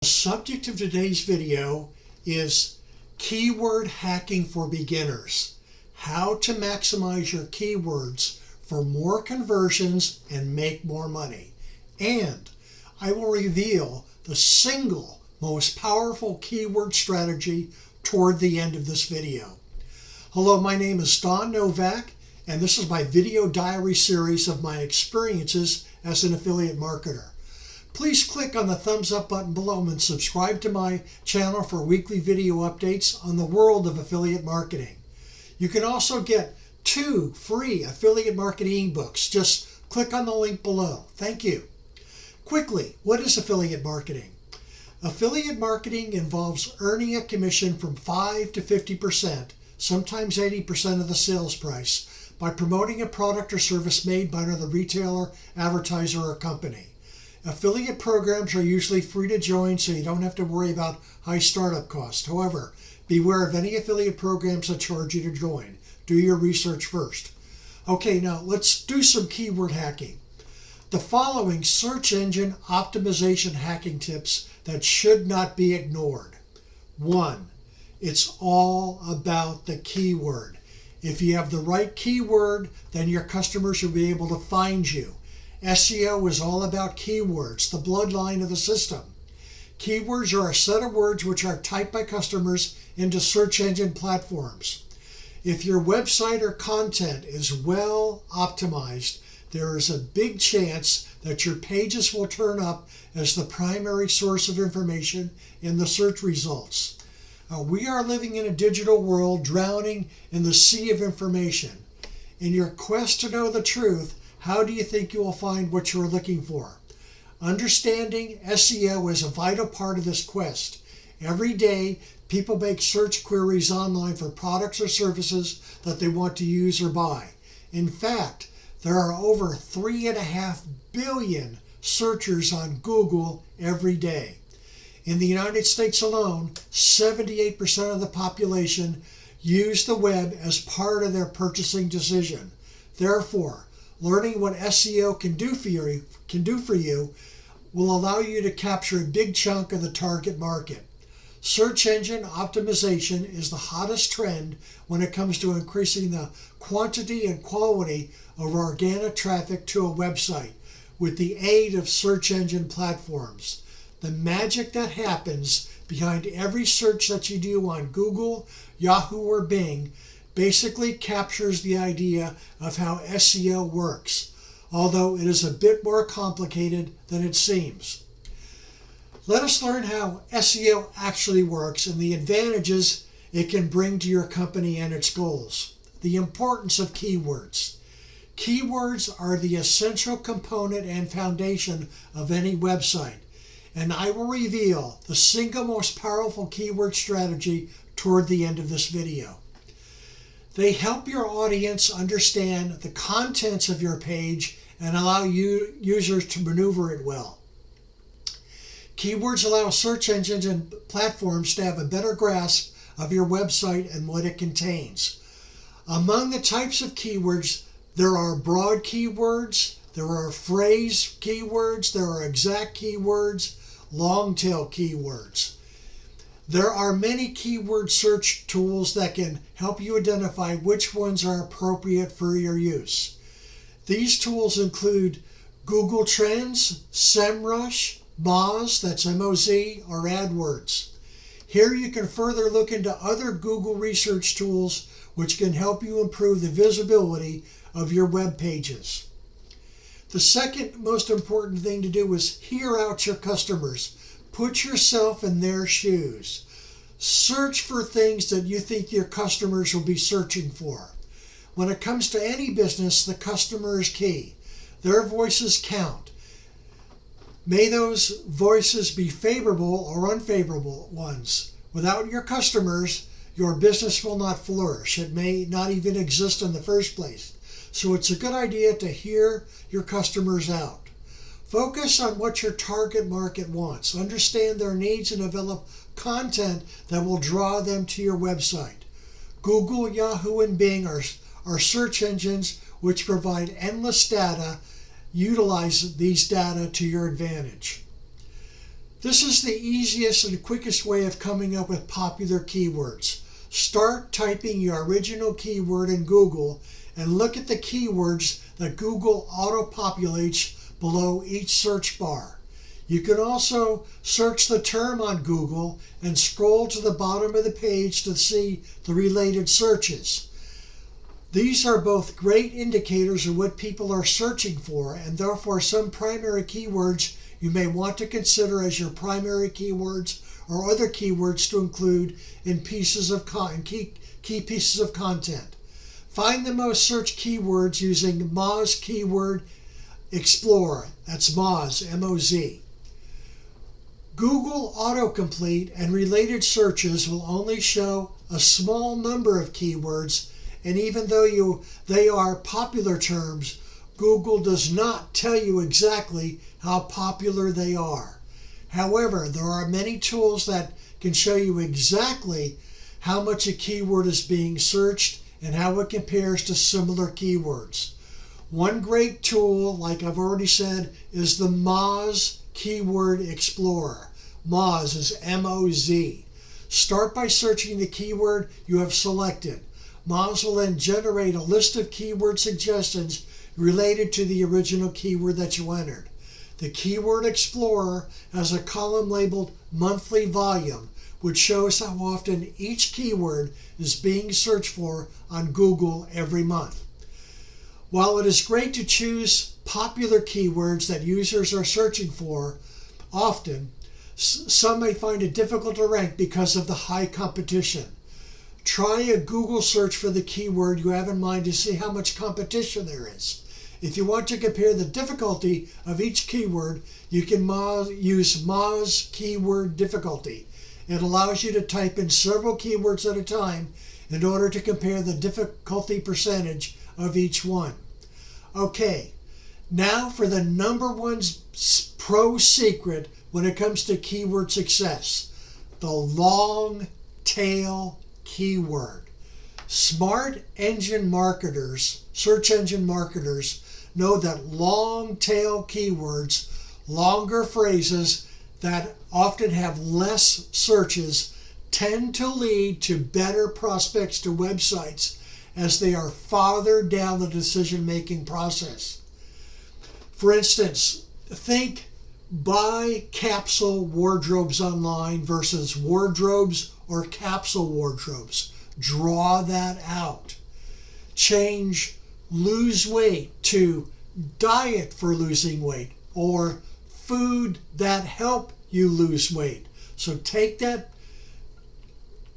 The subject of today's video is keyword hacking for beginners. How to maximize your keywords for more conversions and make more money. And I will reveal the single most powerful keyword strategy toward the end of this video. Hello, my name is Novak, and this is my video diary series of my experiences as an affiliate marketer. Please click on the thumbs up button below and subscribe to my channel for weekly video updates on the world of affiliate marketing. You can also get 2 free affiliate marketing ebooks. Just click on the link below. Thank you. Quickly, what is affiliate marketing? Affiliate marketing involves earning a commission from 5 to 50%, sometimes 80% of the sales price, by promoting a product or service made by another retailer, advertiser, or company. Affiliate programs are usually free to join, so you don't have to worry about high startup costs. However, beware of any affiliate programs that charge you to join. Do your research first. Okay, now let's do some keyword hacking. The following search engine optimization hacking tips that should not be ignored. 1. It's all about the keyword. If you have the right keyword, then your customers will be able to find you. SEO is all about keywords, the bloodline of the system. Keywords are a set of words which are typed by customers into search engine platforms. If your website or content is well optimized, there is a big chance that your pages will turn up as the primary source of information in the search results. We are living in a digital world drowning in the sea of information. In your quest to know the truth, how do you think you will find what you are looking for? Understanding SEO is a vital part of this quest. Every day, people make search queries online for products or services that they want to use or buy. In fact, there are over 3.5 billion searchers on Google every day. In the United States alone, 78% of the population use the web as part of their purchasing decision. Therefore, learning what SEO can do for you will allow you to capture a big chunk of the target market. Search engine optimization is the hottest trend when it comes to increasing the quantity and quality of organic traffic to a website with the aid of search engine platforms. The magic that happens behind every search that you do on Google, Yahoo, or Bing basically captures the idea of how SEO works, although it is a bit more complicated than it seems. Let us learn how SEO actually works and the advantages it can bring to your company and its goals. The importance of keywords. Keywords are the essential component and foundation of any website, and I will reveal the single most powerful keyword strategy toward the end of this video. They help your audience understand the contents of your page and allow users to maneuver it well. Keywords allow search engines and platforms to have a better grasp of your website and what it contains. Among the types of keywords, there are broad keywords, there are phrase keywords, there are exact keywords, long tail keywords. There are many keyword search tools that can help you identify which ones are appropriate for your use. These tools include Google Trends, SEMrush, Moz, that's M-O-Z, or AdWords. Here you can further look into other Google research tools which can help you improve the visibility of your web pages. The second most important thing to do is hear out your customers. Put yourself in their shoes. Search for things that you think your customers will be searching for. When it comes to any business, the customer is key. Their voices count. May those voices be favorable or unfavorable ones. Without your customers, your business will not flourish. It may not even exist in the first place. So it's a good idea to hear your customers out. Focus on what your target market wants. Understand their needs and develop content that will draw them to your website. Google, Yahoo, and Bing are search engines which provide endless data. Utilize these data to your advantage. This is the easiest and quickest way of coming up with popular keywords. Start typing your original keyword in Google and look at the keywords that Google auto-populates below each search bar. You can also search the term on Google and scroll to the bottom of the page to see the related searches. These are both great indicators of what people are searching for, and therefore some primary keywords you may want to consider as your primary keywords or other keywords to include in key pieces of content. Find the most searched keywords using Moz Keyword Explorer. That's Moz, M-O-Z. Google autocomplete and related searches will only show a small number of keywords, and even though they are popular terms, Google does not tell you exactly how popular they are. However, there are many tools that can show you exactly how much a keyword is being searched and how it compares to similar keywords. One great tool, like I've already said, is the Moz Keyword Explorer. Moz is M-O-Z. Start by searching the keyword you have selected. Moz will then generate a list of keyword suggestions related to the original keyword that you entered. The Keyword Explorer has a column labeled Monthly Volume, which shows how often each keyword is being searched for on Google every month. While it is great to choose popular keywords that users are searching for often, some may find it difficult to rank because of the high competition. Try a Google search for the keyword you have in mind to see how much competition there is. If you want to compare the difficulty of each keyword, you can use Moz Keyword Difficulty. It allows you to type in several keywords at a time in order to compare the difficulty percentage of each one. Okay, now for the number one pro secret when it comes to keyword success: the long tail keyword. Smart engine marketers, search engine marketers, know that long tail keywords, longer phrases that often have less searches, tend to lead to better prospects to websites as they are farther down the decision-making process. For instance, think buy capsule wardrobes online versus wardrobes or capsule wardrobes. Draw that out. Change lose weight to diet for losing weight or food that help you lose weight. So take that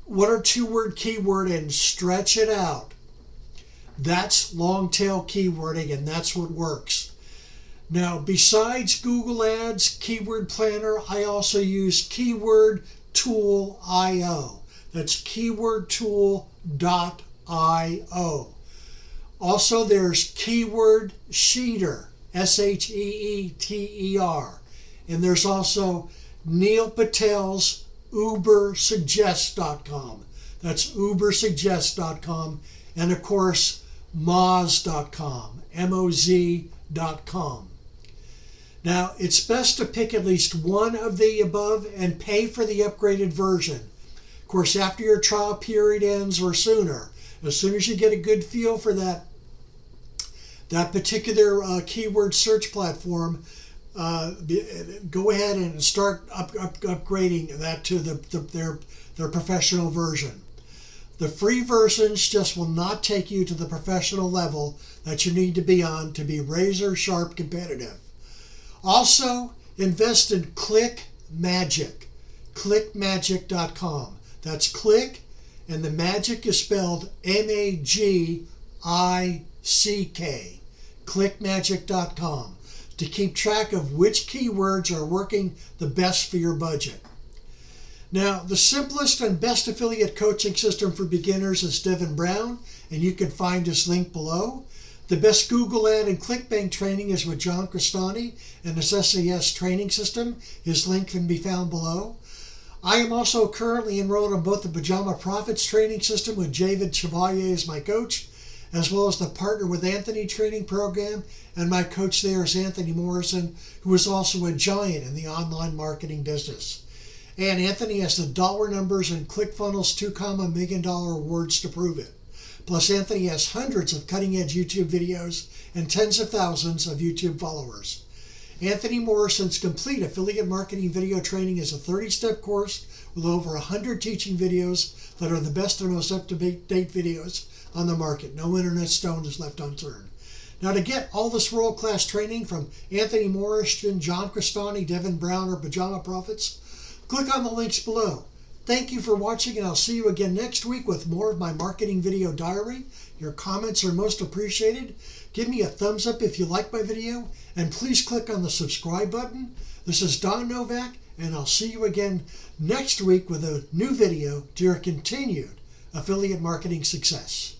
one or two word keyword and stretch it out. That's long tail keywording, and that's what works. Now, besides Google Ads, Keyword Planner, I also use Keyword Tool.io. That's keywordtool.io. Also, there's Keyword Sheeter, S-H-E-E-T-E-R. And there's also Neil Patel's ubersuggest.com. That's ubersuggest.com. And of course, moz.com, M-O-Z.com. Now, it's best to pick at least one of the above and pay for the upgraded version. Of course, after your trial period ends or sooner, as soon as you get a good feel for that particular keyword search platform, go ahead and start upgrading that to their professional version. The free versions just will not take you to the professional level that you need to be on to be razor sharp competitive. Also, invest in ClickMagick, clickmagick.com. That's click, and the magic is spelled M-A-G-I-C-K, clickmagick.com, to keep track of which keywords are working the best for your budget. Now, the simplest and best affiliate coaching system for beginners is Devin Brown, and you can find his link below. The best Google Ad and ClickBank training is with John Crestani and his SAS training system. His link can be found below. I am also currently enrolled in both the Pajama Profits training system with David Chevalier as my coach, as well as the Partner with Anthony training program, and my coach there is Anthony Morrison, who is also a giant in the online marketing business. And Anthony has the dollar numbers and ClickFunnels 2 $1 million awards to prove it. Plus, Anthony has hundreds of cutting-edge YouTube videos and tens of thousands of YouTube followers. Anthony Morrison's complete affiliate marketing video training is a 30-step course with over 100 teaching videos that are the best and most up-to-date videos on the market. No internet stone is left unturned. Now, to get all this world-class training from Anthony Morrison, John Crestani, Devin Brown, or Pajama Profits, click on the links below. Thank you for watching, and I'll see you again next week with more of my marketing video diary. Your comments are most appreciated. Give me a thumbs up if you like my video, and please click on the subscribe button. This is Don Novak, and I'll see you again next week with a new video to your continued affiliate marketing success.